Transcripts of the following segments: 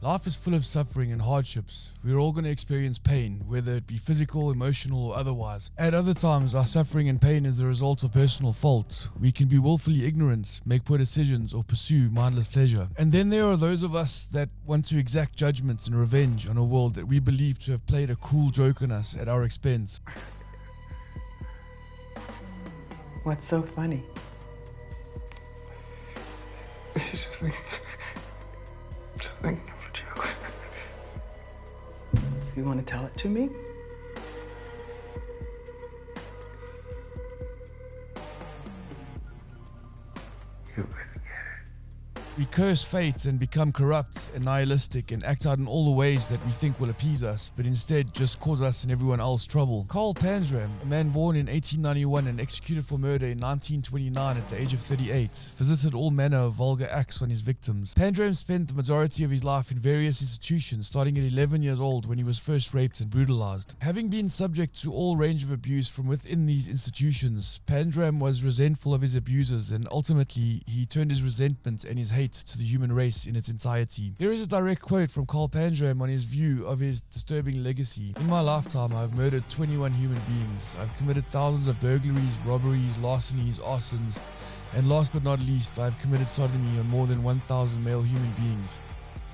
Life is full of suffering and hardships. We're all going to experience pain, whether it be physical, emotional, or otherwise. At other times, our suffering and pain is the result of personal faults. We can be willfully ignorant, make poor decisions, or pursue mindless pleasure. And then there are those of us that want to exact judgments and revenge on a world that we believe to have played a cruel joke on us at our expense. What's so funny? It's just think of a joke. You want to tell it to me? You wouldn't get it. We curse fate and become corrupt and nihilistic and act out in all the ways that we think will appease us, but instead just cause us and everyone else trouble. Carl Panzram, a man born in 1891 and executed for murder in 1929 at the age of 38, visited all manner of vulgar acts on his victims. Panzram spent the majority of his life in various institutions, starting at 11 years old when he was first raped and brutalized. Having been subject to all range of abuse from within these institutions, Panzram was resentful of his abusers, and ultimately he turned his resentment and his hate to the human race in its entirety. Here is a direct quote from Carl Panzram on his view of his disturbing legacy. "In my lifetime, I have murdered 21 human beings. I've committed thousands of burglaries, robberies, larcenies, arsons, and last but not least, I've committed sodomy on more than 1,000 male human beings.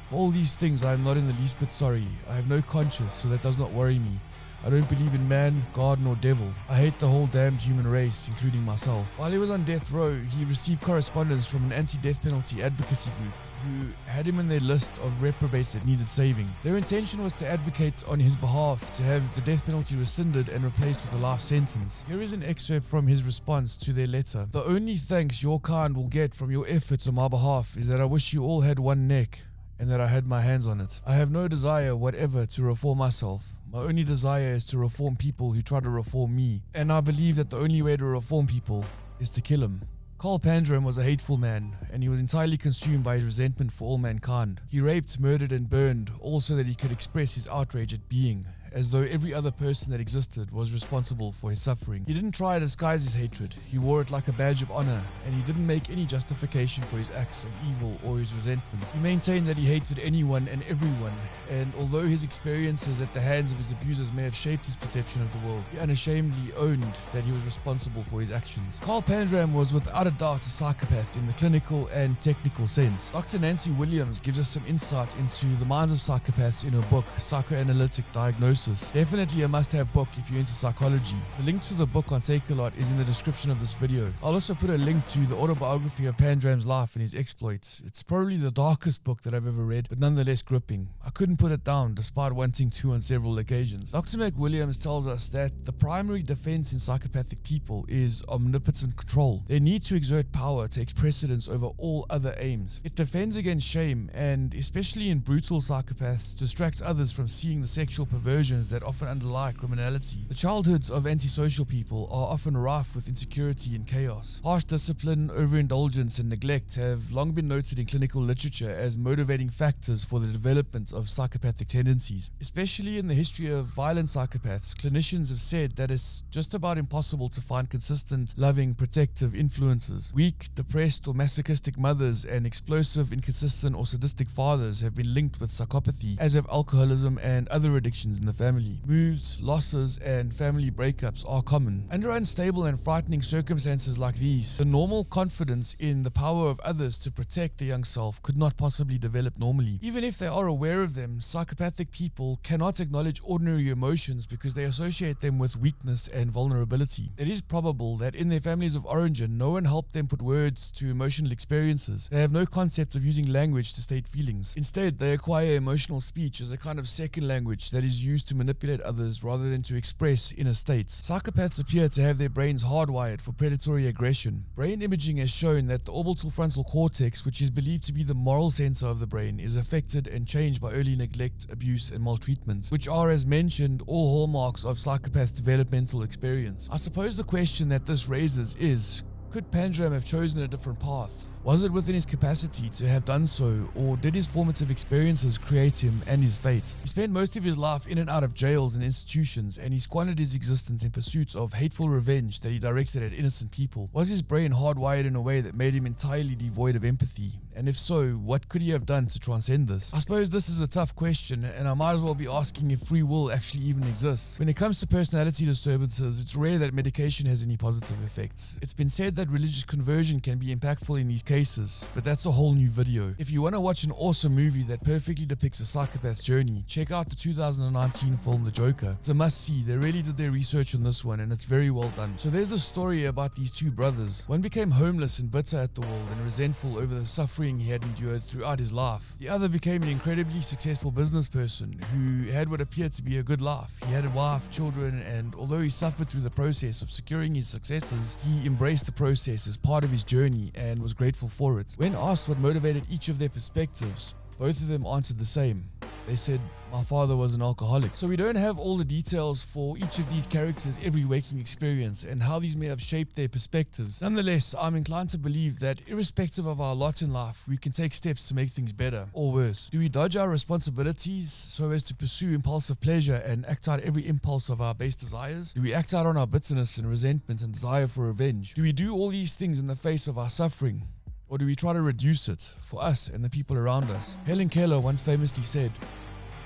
For all these things, I am not in the least bit sorry. I have no conscience, so that does not worry me. I don't believe in man, God, nor devil. I hate the whole damned human race, including myself." While he was on death row, he received correspondence from an anti-death penalty advocacy group who had him in their list of reprobates that needed saving. Their intention was to advocate on his behalf to have the death penalty rescinded and replaced with a life sentence. Here is an excerpt from his response to their letter. "The only thanks your kind will get from your efforts on my behalf is that I wish you all had one neck, and that I had my hands on it. I have no desire whatever to reform myself. My only desire is to reform people who try to reform me. And I believe that the only way to reform people is to kill them." Carl Panzram was a hateful man, and he was entirely consumed by his resentment for all mankind. He raped, murdered, and burned, all so that he could express his outrage at being, as though every other person that existed was responsible for his suffering. He didn't try to disguise his hatred. He wore it like a badge of honor, and he didn't make any justification for his acts of evil or his resentment. He maintained that he hated anyone and everyone, and although his experiences at the hands of his abusers may have shaped his perception of the world, he unashamedly owned that he was responsible for his actions. Carl Panzram was without a doubt a psychopath in the clinical and technical sense. Dr. Nancy Williams gives us some insight into the minds of psychopaths in her book, Psychoanalytic Diagnosis. Definitely a must-have book if you're into psychology. The link to the book on Take-A-Lot is in the description of this video. I'll also put a link to the autobiography of Panzram's life and his exploits. It's probably the darkest book that I've ever read, but nonetheless gripping. I couldn't put it down despite wanting to on several occasions. Dr. McWilliams tells us that the primary defense in psychopathic people is omnipotent control. Their need to exert power takes precedence over all other aims. It defends against shame, and especially in brutal psychopaths, distracts others from seeing the sexual perversion that often underlie criminality. The childhoods of antisocial people are often rife with insecurity and chaos. Harsh discipline, overindulgence, and neglect have long been noted in clinical literature as motivating factors for the development of psychopathic tendencies. Especially in the history of violent psychopaths, clinicians have said that it's just about impossible to find consistent, loving, protective influences. Weak, depressed, or masochistic mothers and explosive, inconsistent, or sadistic fathers have been linked with psychopathy, as have alcoholism and other addictions in the family. Moves, losses, and family breakups are common. Under unstable and frightening circumstances like these, the normal confidence in the power of others to protect the young self could not possibly develop normally. Even if they are aware of them, psychopathic people cannot acknowledge ordinary emotions because they associate them with weakness and vulnerability. It is probable that in their families of origin, no one helped them put words to emotional experiences. They have no concept of using language to state feelings. Instead, they acquire emotional speech as a kind of second language that is used to manipulate others rather than to express inner states. Psychopaths appear to have their brains hardwired for predatory aggression. Brain imaging has shown that the orbital frontal cortex, which is believed to be the moral center of the brain, is affected and changed by early neglect, abuse, and maltreatment, which are, as mentioned, all hallmarks of psychopath's developmental experience. I suppose the question that this raises is, could Panzram have chosen a different path? Was it within his capacity to have done so, or did his formative experiences create him and his fate? He spent most of his life in and out of jails and institutions, and he squandered his existence in pursuit of hateful revenge that he directed at innocent people. Was his brain hardwired in a way that made him entirely devoid of empathy? And if so, what could he have done to transcend this? I suppose this is a tough question, and I might as well be asking if free will actually even exists. When it comes to personality disturbances, it's rare that medication has any positive effects. It's been said that religious conversion can be impactful in these cases, but that's a whole new video. If you want to watch an awesome movie that perfectly depicts a psychopath's journey, check out the 2019 film The Joker. It's a must-see. They really did their research on this one, and it's very well done. So there's a story about these two brothers. One became homeless and bitter at the world and resentful over the suffering he had endured throughout his life. The other became an incredibly successful business person who had what appeared to be a good life. He had a wife, children, and although he suffered through the process of securing his successes, he embraced the process as part of his journey and was grateful for it. When asked what motivated each of their perspectives, both of them answered the same. They said, "My father was an alcoholic." So we don't have all the details for each of these characters' every waking experience and how these may have shaped their perspectives. Nonetheless, I'm inclined to believe that irrespective of our lot in life, we can take steps to make things better or worse. Do we dodge our responsibilities so as to pursue impulsive pleasure and act out every impulse of our base desires? Do we act out on our bitterness and resentment and desire for revenge? Do we do all these things in the face of our suffering? Or do we try to reduce it for us and the people around us? Helen Keller once famously said,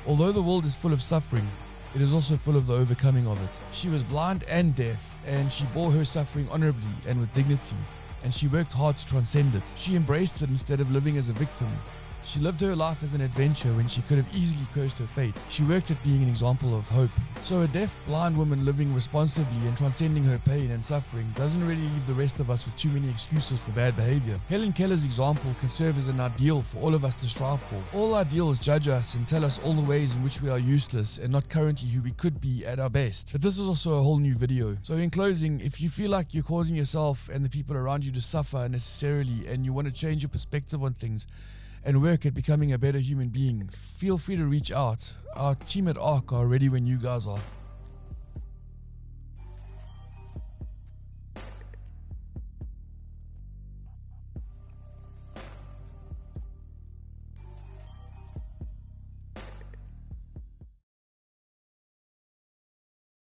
"Although the world is full of suffering, it is also full of the overcoming of it." She was blind and deaf, and she bore her suffering honorably and with dignity, and she worked hard to transcend it. She embraced it instead of living as a victim. She lived her life as an adventure when she could have easily cursed her fate. She worked at being an example of hope. So a deaf, blind woman living responsibly and transcending her pain and suffering doesn't really leave the rest of us with too many excuses for bad behavior. Helen Keller's example can serve as an ideal for all of us to strive for. All ideals judge us and tell us all the ways in which we are useless and not currently who we could be at our best. But this is also a whole new video. So in closing, if you feel like you're causing yourself and the people around you to suffer unnecessarily and you want to change your perspective on things and work at becoming a better human being, feel free to reach out. Our team at ARC are ready when you guys are.